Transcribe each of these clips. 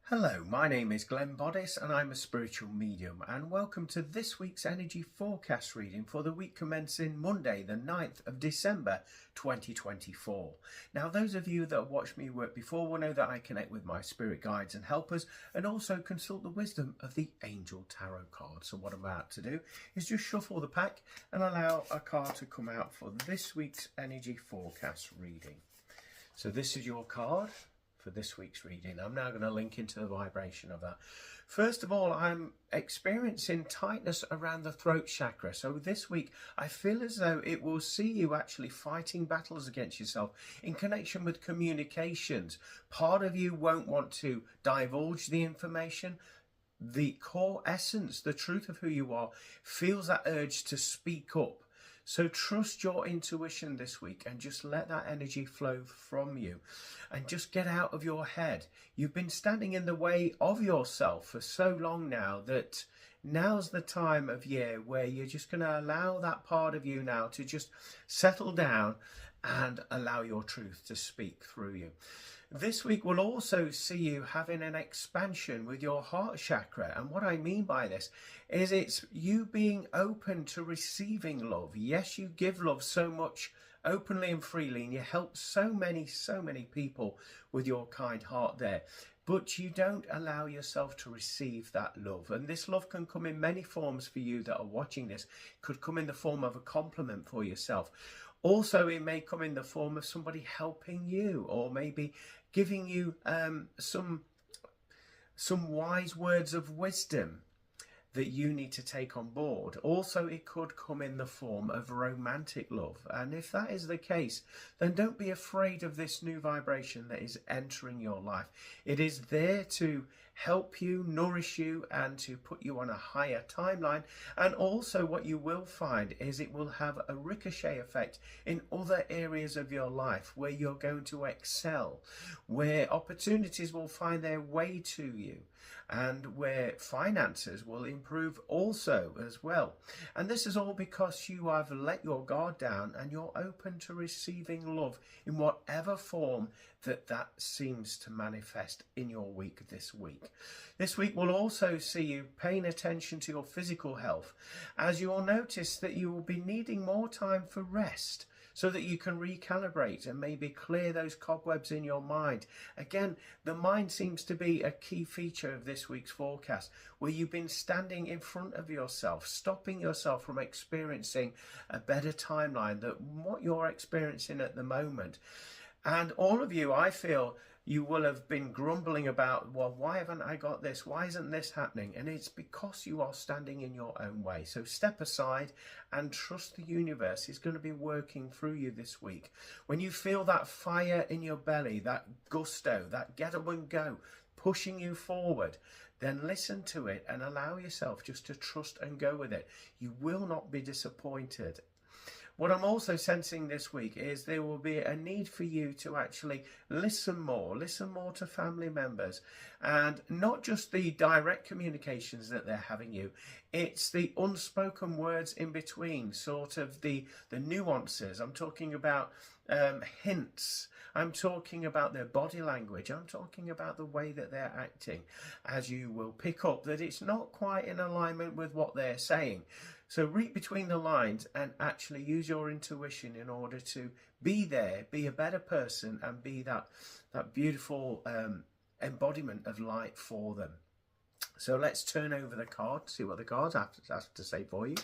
Hello, my name is Glenn Boddice and I'm a spiritual medium, and welcome to this week's energy forecast reading for the week commencing Monday the 9th of December 2024. Now, those of you that have watched me work before will know that I connect with my spirit guides and helpers and also consult the wisdom of the Angel Tarot card. So what I'm about to do is just shuffle the pack and allow a card to come out for this week's energy forecast reading. So this is your card for this week's reading. I'm now going to link into the vibration of that. First of all, I'm experiencing tightness around the throat chakra. So this week, I feel as though it will see you actually fighting battles against yourself in connection with communications. Part of you won't want to divulge the information. The core essence, the truth of who you are, feels that urge to speak up. So trust your intuition this week and just let that energy flow from you and just get out of your head. You've been standing in the way of yourself for so long now that now's the time of year where you're just going to allow that part of you now to just settle down and allow your truth to speak through you. This week will also see you having an expansion with your heart chakra. And what I mean by this is it's you being open to receiving love. Yes, you give love so much openly and freely, and you help so many people with your kind heart there. But you don't allow yourself to receive that love. And this love can come in many forms for you that are watching this. It could come in the form of a compliment for yourself. Also, it may come in the form of somebody helping you, or maybe giving you some wise words of wisdom that you need to take on board. Also, it could come in the form of romantic love. And if that is the case, then don't be afraid of this new vibration that is entering your life. It is there to help you, nourish you, and to put you on a higher timeline. And also what you will find is it will have a ricochet effect in other areas of your life where you're going to excel, where opportunities will find their way to you, and where finances will improve also as well. And this is all because you have let your guard down and you're open to receiving love in whatever form that seems to manifest in your week this week. This week will also see you paying attention to your physical health, as you will notice that you will be needing more time for rest, so that you can recalibrate and maybe clear those cobwebs in your mind. Again, the mind seems to be a key feature of this week's forecast, where you've been standing in front of yourself, stopping yourself from experiencing a better timeline than what you're experiencing at the moment. And all of you, I feel, you will have been grumbling about, well, why haven't I got this? Why isn't this happening? And it's because you are standing in your own way. So step aside and trust the universe is going to be working through you this week. When you feel that fire in your belly, that gusto, that get up and go, pushing you forward, then listen to it and allow yourself just to trust and go with it. You will not be disappointed. What I'm also sensing this week is there will be a need for you to actually listen more to family members, and not just the direct communications that they're having you. It's the unspoken words in between, sort of the nuances. I'm talking about hints. I'm talking about their body language. I'm talking about the way that they're acting, as you will pick up that it's not quite in alignment with what they're saying. So read between the lines and actually use your intuition in order to be there, be a better person, and be that beautiful embodiment of light for them. So let's turn over the card, see what the cards have to say for you.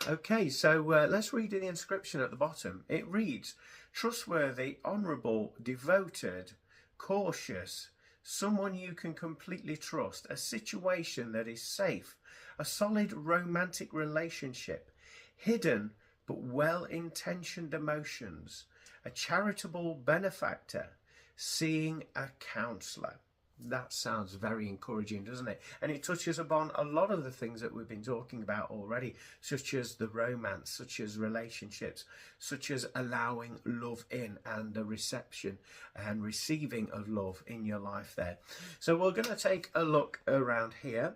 Okay, so let's read the inscription at the bottom. It reads, trustworthy, honourable, devoted, cautious, someone you can completely trust, a situation that is safe, a solid romantic relationship, hidden but well-intentioned emotions, a charitable benefactor, seeing a counsellor. That sounds very encouraging, doesn't it? And it touches upon a lot of the things that we've been talking about already, such as the romance, such as relationships, such as allowing love in and the reception and receiving of love in your life there. So we're going to take a look around here.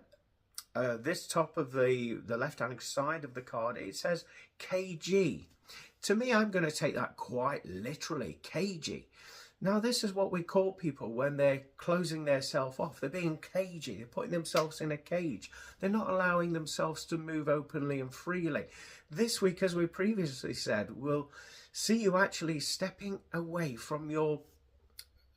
This top of the left-hand side of the card, it says kg. To me, I'm going to take that quite literally, kg. Now, this is what we call people when they're closing themselves off. They're being cagey. They're putting themselves in a cage. They're not allowing themselves to move openly and freely. This week, as we previously said, we'll see you actually stepping away from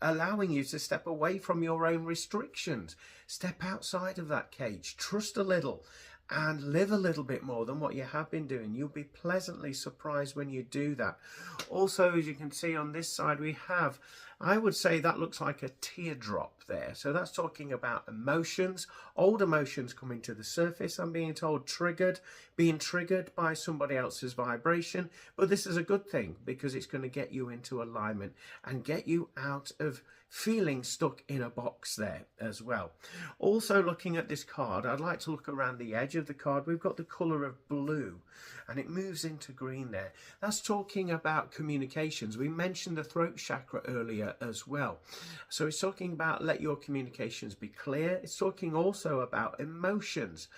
allowing you to step away from your own restrictions. Step outside of that cage. Trust a little and live a little bit more than what you have been doing. You'll be pleasantly surprised when you do that. Also, as you can see on this side, we have, I would say that looks like a teardrop there. So that's talking about emotions, old emotions coming to the surface. I'm being told being triggered by somebody else's vibration. But this is a good thing because it's going to get you into alignment and get you out of feeling stuck in a box there as well. Also, looking at this card, I'd like to look around the edge of the card. We've got the colour of blue and it moves into green there. That's talking about communications. We mentioned the throat chakra earlier as well. So it's talking about let your communications be clear. It's talking also about emotions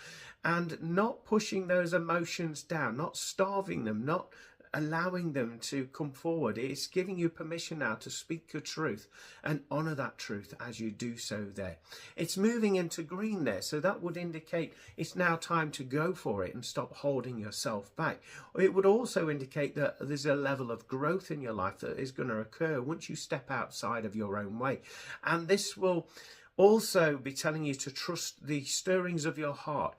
and not pushing those emotions down, not starving them, not allowing them to come forward. It's giving you permission now to speak your truth and honor that truth as you do so there. It's moving into green there, so that would indicate it's now time to go for it and stop holding yourself back. It would also indicate that there's a level of growth in your life that is going to occur once you step outside of your own way, and this will also be telling you to trust the stirrings of your heart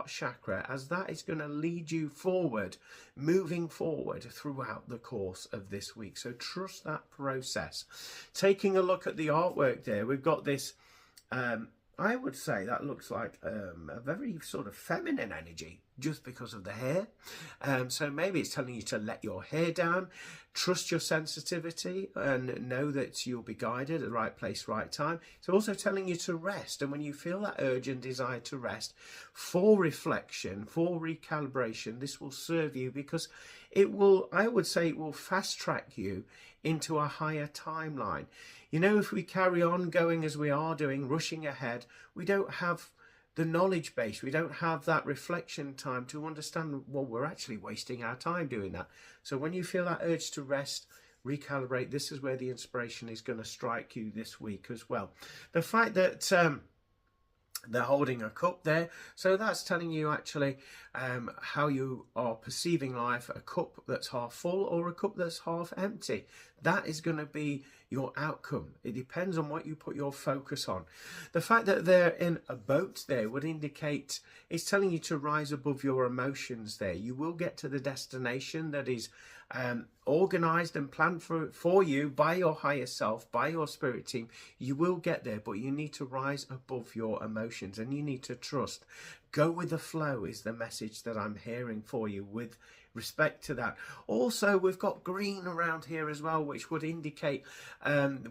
chakra, as that is going to lead you forward, moving forward throughout the course of this week. So trust that process. Taking a look at the artwork there, we've got this, I would say that looks like a very sort of feminine energy just because of the hair. So maybe it's telling you to let your hair down, trust your sensitivity and know that you'll be guided at the right place, right time. It's also telling you to rest. And when you feel that urge and desire to rest, for reflection, for recalibration, this will serve you because it will, I would say, it will fast track you into a higher timeline. You know, if we carry on going as we are doing, rushing ahead, we don't have the knowledge base, we don't have that reflection time to understand, well, we're actually wasting our time doing that. So when you feel that urge to rest, recalibrate, this is where the inspiration is going to strike you this week as well. The fact that they're holding a cup there, so that's telling you actually how you are perceiving life, a cup that's half full or a cup that's half empty. That is going to be your outcome. It depends on what you put your focus on. The fact that they're in a boat there would indicate it's telling you to rise above your emotions there. You will get to the destination that is organized and planned for you by your higher self, by your spirit team. You will get there, but you need to rise above your emotions and you need to trust. Go with the flow is the message that I'm hearing for you with respect to that. Also, we've got green around here as well, which would indicate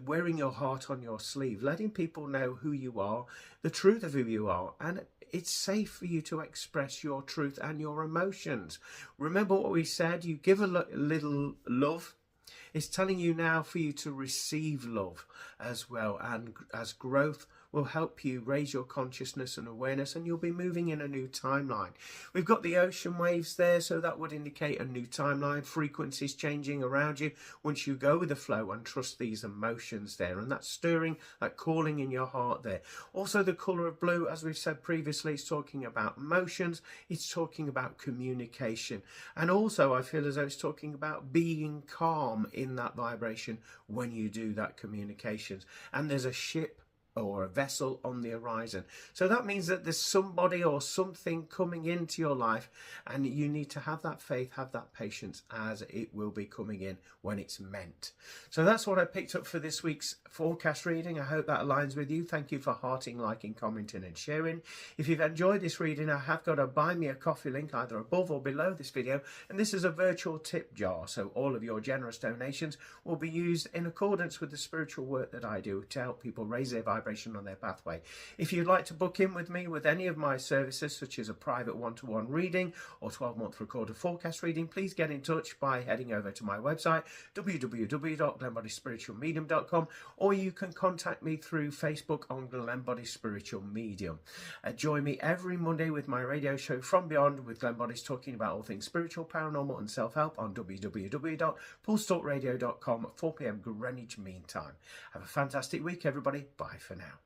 wearing your heart on your sleeve, letting people know who you are, the truth of who you are, and it's safe for you to express your truth and your emotions. Remember what we said, you give a little love. It's telling you now for you to receive love as well, and as growth will help you raise your consciousness and awareness, and you'll be moving in a new timeline. We've got the ocean waves there, so that would indicate a new timeline, frequencies changing around you once you go with the flow and trust these emotions there, and that stirring, that calling in your heart there. Also, the colour of blue, as we've said previously, it's talking about emotions, it's talking about communication, and also I feel as though it's talking about being calm in that vibration when you do that communications. And there's a ship or a vessel on the horizon. So that means that there's somebody or something coming into your life, and you need to have that faith, have that patience, as it will be coming in when it's meant. So that's what I picked up for this week's forecast reading. I hope that aligns with you. Thank you for hearting, liking, commenting and sharing. If you've enjoyed this reading, I have got a buy me a coffee link either above or below this video, and this is a virtual tip jar, so all of your generous donations will be used in accordance with the spiritual work that I do to help people raise their vibration on their pathway. If you'd like to book in with me with any of my services, such as a private one-to-one reading or 12-month recorded forecast reading, please get in touch by heading over to my website www.glenboddicespiritualmedium.com, or you can contact me through Facebook on Glenn Boddice Spiritual Medium. Join me every Monday with my radio show From Beyond with Glenn Boddice, talking about all things spiritual, paranormal and self-help on www.pulsetalkradio.com at 4 p.m. Greenwich Mean Time. Have a fantastic week, everybody. Bye for now.